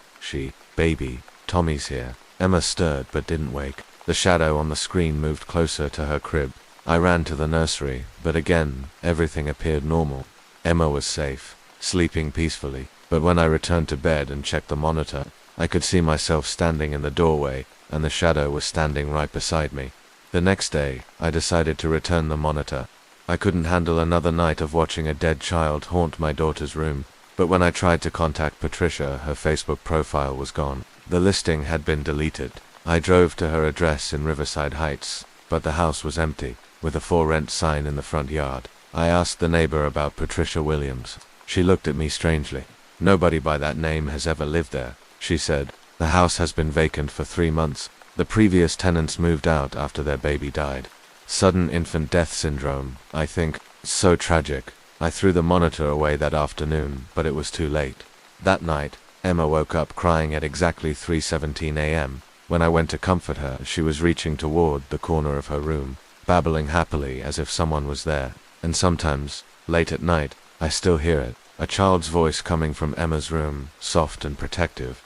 "Baby, Tommy's here." Emma stirred but didn't wake. The shadow on the screen moved closer to her crib. I ran to the nursery, but again, everything appeared normal. Emma was safe, sleeping peacefully, but when I returned to bed and checked the monitor, I could see myself standing in the doorway, and the shadow was standing right beside me. The next day, I decided to return the monitor. I couldn't handle another night of watching a dead child haunt my daughter's room, but when I tried to contact Patricia, her Facebook profile was gone. The listing had been deleted. I drove to her address in Riverside Heights, but the house was empty, with a for rent sign in the front yard. I asked the neighbor about Patricia Williams. She looked at me strangely. "Nobody by that name has ever lived there," she said. "The house has been vacant for 3 months. The previous tenants moved out after their baby died. Sudden infant death syndrome, I think. So tragic." I threw the monitor away that afternoon, but it was too late. That night, Emma woke up crying at exactly 3:17 a.m. When I went to comfort her, she was reaching toward the corner of her room, babbling happily as if someone was there. And sometimes, late at night, I still hear it. A child's voice coming from Emma's room, soft and protective.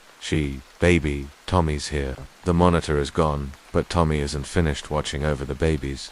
"Baby, Tommy's here." The monitor is gone, but Tommy isn't finished watching over the babies.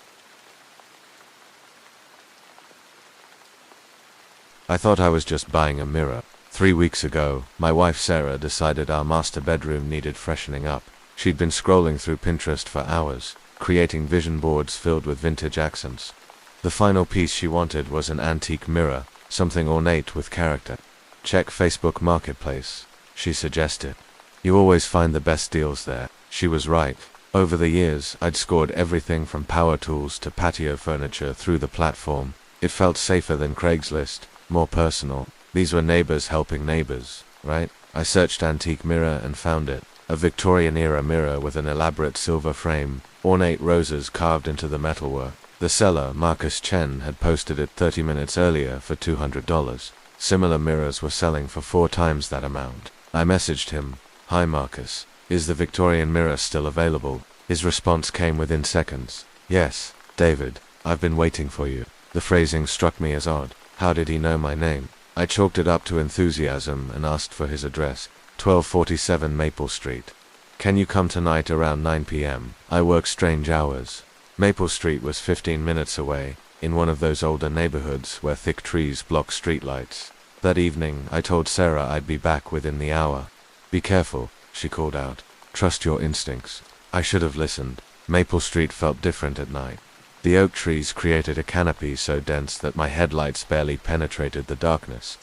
I thought I was just buying a mirror. 3 weeks ago, my wife Sarah decided our master bedroom needed freshening up. She'd been scrolling through Pinterest for hours, creating vision boards filled with vintage accents. The final piece she wanted was an antique mirror, something ornate with character. "Check Facebook Marketplace," she suggested. "You always find the best deals there." She was right. Over the years, I'd scored everything from power tools to patio furniture through the platform. It felt safer than Craigslist, more personal. These were neighbors helping neighbors, right? I searched antique mirror and found it. A Victorian-era mirror with an elaborate silver frame, ornate roses carved into the metalwork. The seller, Marcus Chen, had posted it 30 minutes earlier for $200. Similar mirrors were selling for 4 times that amount. I messaged him, "Hi Marcus, is the Victorian mirror still available?" His response came within seconds. "Yes, David, I've been waiting for you." The phrasing struck me as odd. How did he know my name? I chalked it up to enthusiasm and asked for his address, 1247 Maple Street. "Can you come tonight around 9 p.m.? I work strange hours." Maple Street was 15 minutes away, in one of those older neighborhoods where thick trees block streetlights. That evening, I told Sarah I'd be back within the hour. "Be careful," she called out. "Trust your instincts." I should have listened. Maple Street felt different at night. The oak trees created a canopy so dense that my headlights barely penetrated the darkness.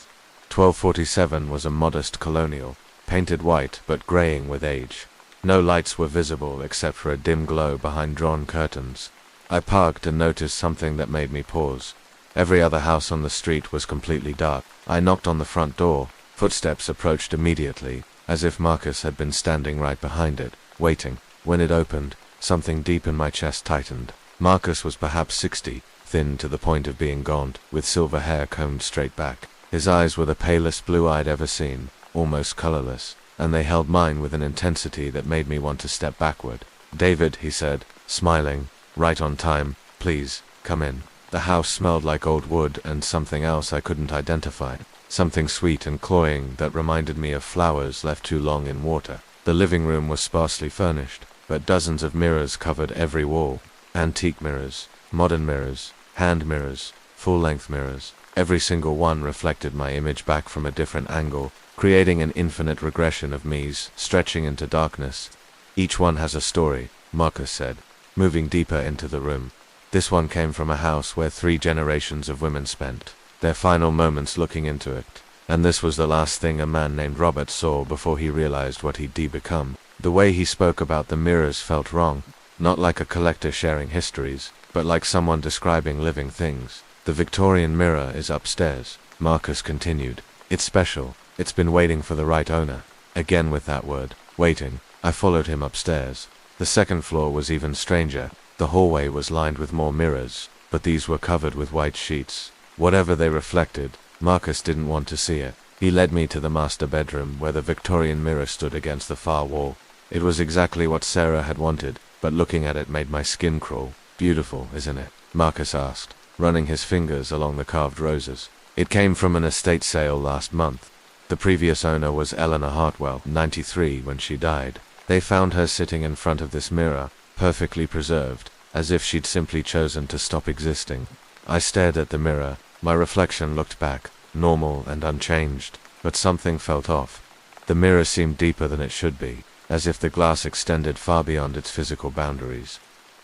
1247 was a modest colonial, painted white but graying with age. No lights were visible except for a dim glow behind drawn curtains. I parked and noticed something that made me pause. Every other house on the street was completely dark. I knocked on the front door. Footsteps approached immediately, as if Marcus had been standing right behind it, waiting. When it opened, something deep in my chest tightened. Marcus was perhaps 60, thin to the point of being gaunt, with silver hair combed straight back. His eyes were the palest blue I'd ever seen, almost colorless, and they held mine with an intensity that made me want to step backward. "David," he said, smiling, "right on time. Please, come in." The house smelled like old wood and something else I couldn't identify. Something sweet and cloying that reminded me of flowers left too long in water. The living room was sparsely furnished, but dozens of mirrors covered every wall. Antique mirrors, modern mirrors, hand mirrors, full-length mirrors. Every single one reflected my image back from a different angle, creating an infinite regression of me's, stretching into darkness. "Each one has a story," Marcus said, moving deeper into the room. "This one came from a house where 3 generations of women spent their final moments looking into it. And this was the last thing a man named Robert saw before he realized what he'd become." The way he spoke about the mirrors felt wrong, not like a collector sharing histories, but like someone describing living things. "The Victorian mirror is upstairs," Marcus continued. "It's special. It's been waiting for the right owner." Again with that word, waiting, I followed him upstairs. The second floor was even stranger. The hallway was lined with more mirrors, but these were covered with white sheets. Whatever they reflected, Marcus didn't want to see it. He led me to the master bedroom where the Victorian mirror stood against the far wall. It was exactly what Sarah had wanted, but looking at it made my skin crawl. "Beautiful, isn't it?" Marcus asked, running his fingers along the carved roses. "It came from an estate sale last month. The previous owner was Eleanor Hartwell, 93, when she died. They found her sitting in front of this mirror, perfectly preserved, as if she'd simply chosen to stop existing." I stared at the mirror. My reflection looked back, normal and unchanged, but something felt off. The mirror seemed deeper than it should be, as if the glass extended far beyond its physical boundaries.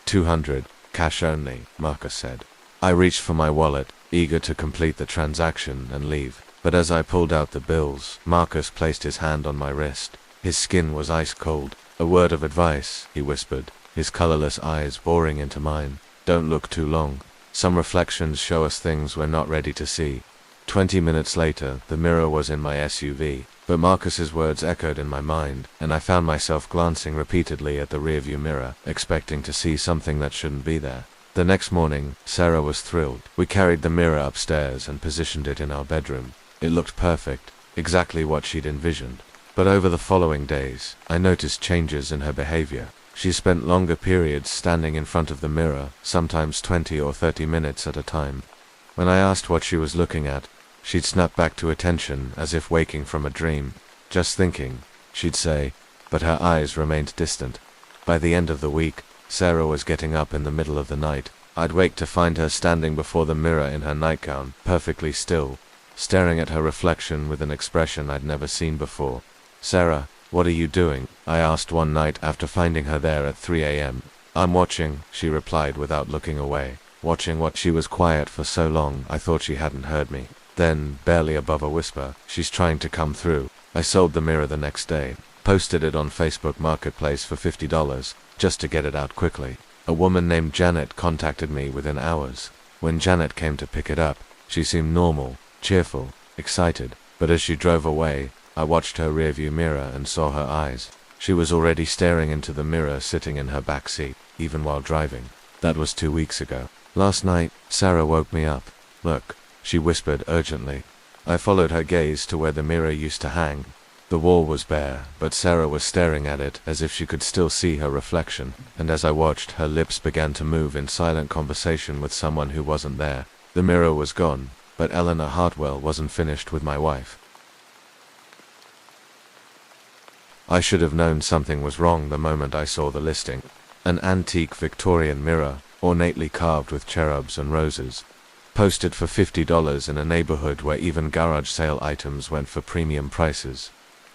200, cash only, Marcus said. I reached for my wallet, eager to complete the transaction and leave, but as I pulled out the bills, Marcus placed his hand on my wrist. His skin was ice cold. "A word of advice," he whispered, his colorless eyes boring into mine. "Don't look too long. Some reflections show us things we're not ready to see." 20 minutes later, the mirror was in my SUV, but Marcus's words echoed in my mind, and I found myself glancing repeatedly at the rearview mirror, expecting to see something that shouldn't be there. The next morning, Sarah was thrilled. We carried the mirror upstairs and positioned it in our bedroom. It looked perfect, exactly what she'd envisioned. But over the following days, I noticed changes in her behavior. She spent longer periods standing in front of the mirror, sometimes 20 or 30 minutes at a time. When I asked what she was looking at, she'd snap back to attention as if waking from a dream. "Just thinking," she'd say, but her eyes remained distant. By the end of the week, Sarah was getting up in the middle of the night. I'd wake to find her standing before the mirror in her nightgown, perfectly still, staring at her reflection with an expression I'd never seen before. "Sarah, what are you doing?" I asked one night after finding her there at 3 a.m. "I'm watching," she replied without looking away. Watching what? She was quiet for so long I thought she hadn't heard me. Then, barely above a whisper, "She's trying to come through." I sold the mirror the next day, posted it on Facebook Marketplace for $50, just to get it out quickly. A woman named Janet contacted me within hours. When Janet came to pick it up, she seemed normal, cheerful, excited, but as she drove away, I watched her rearview mirror and saw her eyes. She was already staring into the mirror sitting in her back seat, even while driving. That was 2 weeks ago. Last night, Sarah woke me up. "Look," she whispered urgently. I followed her gaze to where the mirror used to hang. The wall was bare, but Sarah was staring at it as if she could still see her reflection, and as I watched, her lips began to move in silent conversation with someone who wasn't there. The mirror was gone, but Eleanor Hartwell wasn't finished with my wife. I should have known something was wrong the moment I saw the listing. An antique Victorian mirror, ornately carved with cherubs and roses. Posted for $50 in a neighborhood where even garage sale items went for premium prices.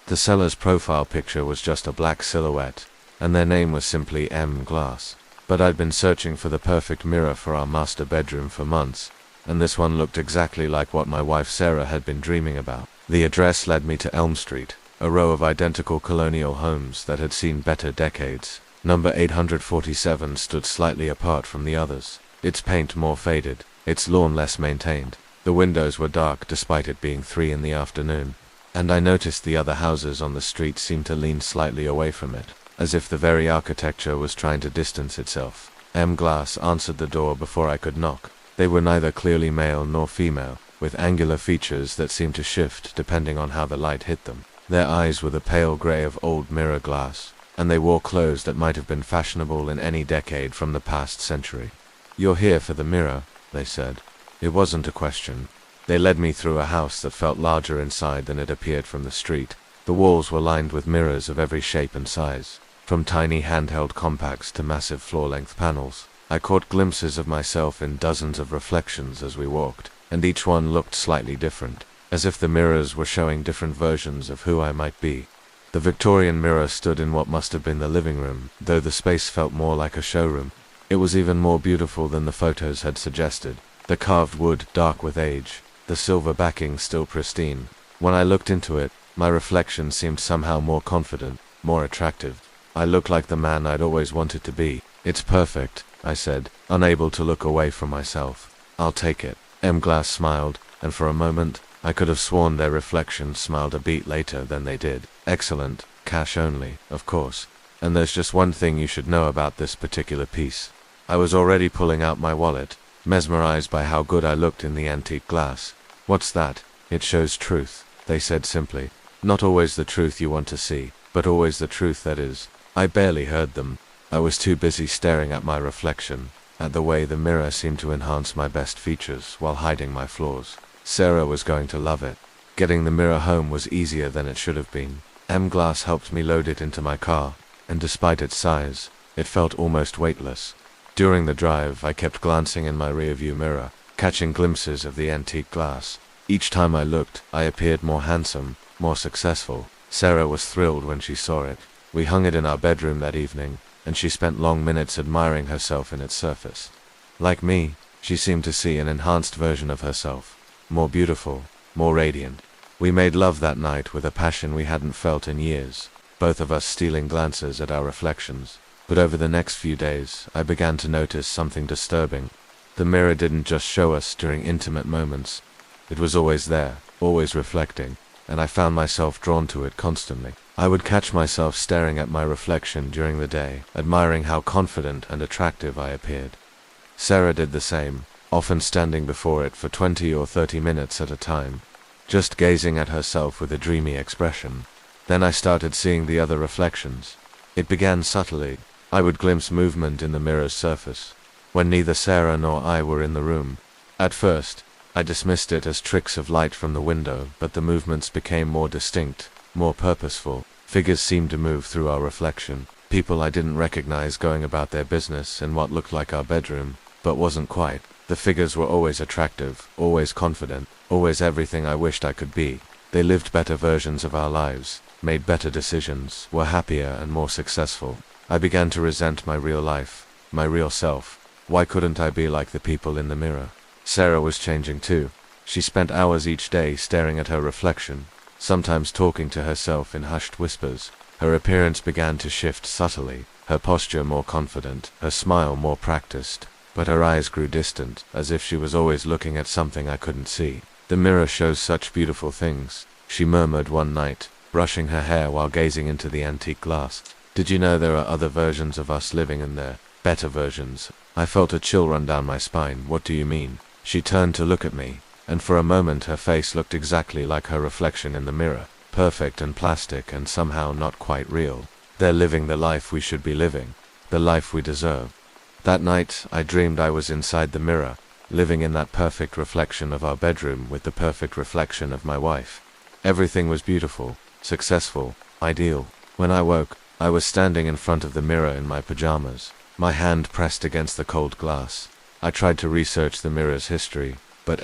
The seller's profile picture was just a black silhouette, and their name was simply M Glass. But I'd been searching for the perfect mirror for our master bedroom for months, and this one looked exactly like what my wife Sarah had been dreaming about. The address led me to Elm Street, a row of identical colonial homes that had seen better decades. Number 847 stood slightly apart from the others, its paint more faded, its lawn less maintained. The windows were dark despite it being 3 in the afternoon, and I noticed the other houses on the street seemed to lean slightly away from it, as if the very architecture was trying to distance itself. M Glass answered the door before I could knock. They were neither clearly male nor female, with angular features that seemed to shift depending on how the light hit them. Their eyes were the pale gray of old mirror glass, and they wore clothes that might have been fashionable in any decade from the past century. "You're here for the mirror," they said. It wasn't a question. They led me through a house that felt larger inside than it appeared from the street. The walls were lined with mirrors of every shape and size, from tiny handheld compacts to massive floor-length panels. I caught glimpses of myself in dozens of reflections as we walked, and each one looked slightly different, as if the mirrors were showing different versions of who I might be. The Victorian mirror stood in what must have been the living room, though the space felt more like a showroom. It was even more beautiful than the photos had suggested. The carved wood dark with age, the silver backing still pristine. When I looked into it, my reflection seemed somehow more confident, more attractive. I looked like the man I'd always wanted to be. "It's perfect," I said, unable to look away from myself. "I'll take it." M Glass smiled, and for a moment, I could have sworn their reflection smiled a beat later than they did. "Excellent. Cash only, of course. And there's just one thing you should know about this particular piece." I was already pulling out my wallet, mesmerized by how good I looked in the antique glass. "What's that?" "It shows truth," they said simply. "Not always the truth you want to see, but always the truth that is." I barely heard them. I was too busy staring at my reflection, at the way the mirror seemed to enhance my best features while hiding my flaws. Sarah was going to love it. Getting the mirror home was easier than it should have been. M Glass helped me load it into my car, and despite its size, it felt almost weightless. During the drive, I kept glancing in my rearview mirror, catching glimpses of the antique glass. Each time I looked, I appeared more handsome, more successful. Sarah was thrilled when she saw it. We hung it in our bedroom that evening, and she spent long minutes admiring herself in its surface. Like me, she seemed to see an enhanced version of herself, more beautiful, more radiant. We made love that night with a passion we hadn't felt in years, both of us stealing glances at our reflections. But over the next few days, I began to notice something disturbing. The mirror didn't just show us during intimate moments. It was always there, always reflecting, and I found myself drawn to it constantly. I would catch myself staring at my reflection during the day, admiring how confident and attractive I appeared. Sarah did the same, often standing before it for 20 or 30 minutes at a time, just gazing at herself with a dreamy expression. Then I started seeing the other reflections. It began subtly. I would glimpse movement in the mirror's surface, when neither Sarah nor I were in the room. At first, I dismissed it as tricks of light from the window, but the movements became more distinct, more purposeful. Figures seemed to move through our reflection, people I didn't recognize going about their business in what looked like our bedroom, but wasn't quite. The figures were always attractive, always confident, always everything I wished I could be. They lived better versions of our lives, made better decisions, were happier and more successful. I began to resent my real life, my real self. Why couldn't I be like the people in the mirror? Sarah was changing too. She spent hours each day staring at her reflection, sometimes talking to herself in hushed whispers. Her appearance began to shift subtly, her posture more confident, her smile more practiced, but her eyes grew distant, as if she was always looking at something I couldn't see. "The mirror shows such beautiful things," she murmured one night, brushing her hair while gazing into the antique glass. "Did you know there are other versions of us living in there? Better versions?" I felt a chill run down my spine. "What do you mean?" She turned to look at me, and for a moment her face looked exactly like her reflection in the mirror, perfect and plastic and somehow not quite real. "They're living the life we should be living, the life we deserve." That night, I dreamed I was inside the mirror, living in that perfect reflection of our bedroom with the perfect reflection of my wife. Everything was beautiful, successful, ideal. When I woke, I was standing in front of the mirror in my pajamas. my hand pressed against the cold glass. I tried to research the mirror's history, but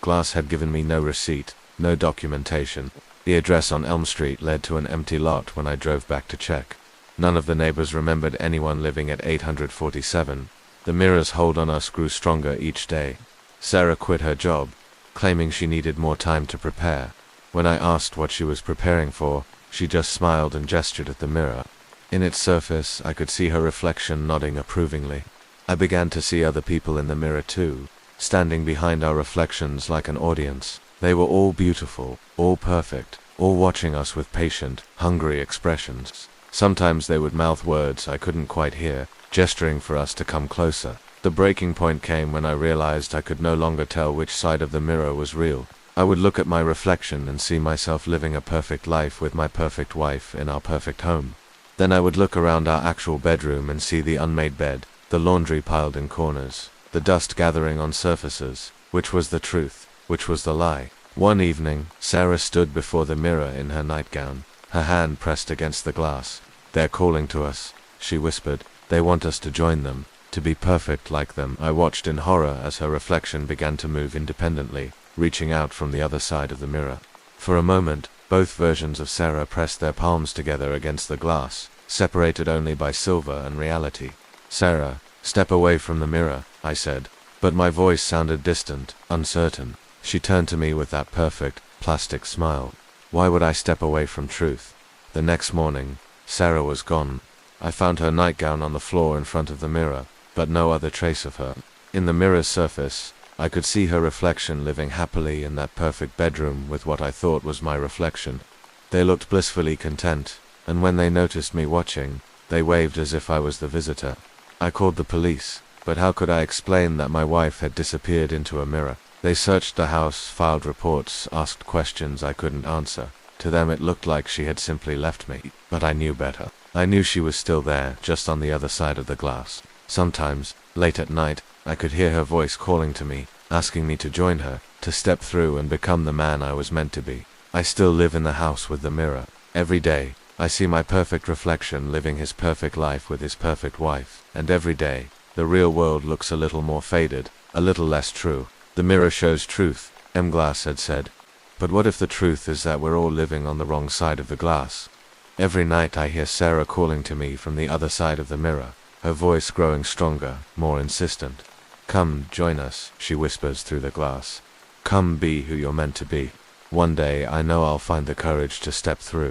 Glass had given me no receipt, no documentation. The address on Elm Street led to an empty lot when I drove back to check. None of the neighbors remembered anyone living at 847. The mirror's hold on us grew stronger each day. Sarah quit her job, claiming she needed more time to prepare. When I asked what she was preparing for, she just smiled and gestured at the mirror. In its surface, I could see her reflection nodding approvingly. I began to see other people in the mirror too, standing behind our reflections like an audience. They were all beautiful, all perfect, all watching us with patient, hungry expressions. Sometimes they would mouth words I couldn't quite hear, gesturing for us to come closer. The breaking point came when I realized I could no longer tell which side of the mirror was real. I would look at my reflection and see myself living a perfect life with my perfect wife in our perfect home. Then I would look around our actual bedroom and see the unmade bed, the laundry piled in corners, the dust gathering on surfaces. Which was the truth? Which was the lie? One evening, Sarah stood before the mirror in her nightgown, her hand pressed against the glass. "They're calling to us," she whispered. "They want us to join them, to be perfect like them." I watched in horror as her reflection began to move independently, reaching out from the other side of the mirror. For a moment, both versions of Sarah pressed their palms together against the glass, separated only by silver and reality. "Sarah, step away from the mirror," I said, but my voice sounded distant, uncertain. She turned to me with that perfect, plastic smile. Why would I step away from truth? The next morning, Sarah was gone. I found her nightgown on the floor in front of the mirror, but no other trace of her. In the mirror's surface, I could see her reflection living happily in that perfect bedroom with what I thought was my reflection. They looked blissfully content, and when they noticed me watching, they waved as if I was the visitor. I called the police, but how could I explain that my wife had disappeared into a mirror? They searched the house, filed reports, asked questions I couldn't answer. To them it looked like she had simply left me, but I knew better. I knew she was still there, just on the other side of the glass. Sometimes, late at night, I could hear her voice calling to me, asking me to join her, to step through and become the man I was meant to be. I still live in the house with the mirror. Every day, I see my perfect reflection living his perfect life with his perfect wife. And every day, the real world looks a little more faded, a little less true. The mirror shows truth, Glass had said. But what if the truth is that we're all living on the wrong side of the glass? Every night I hear Sarah calling to me from the other side of the mirror, her voice growing stronger, more insistent. "Come, join us," she whispers through the glass. "Come be who you're meant to be." One day I know I'll find the courage to step through.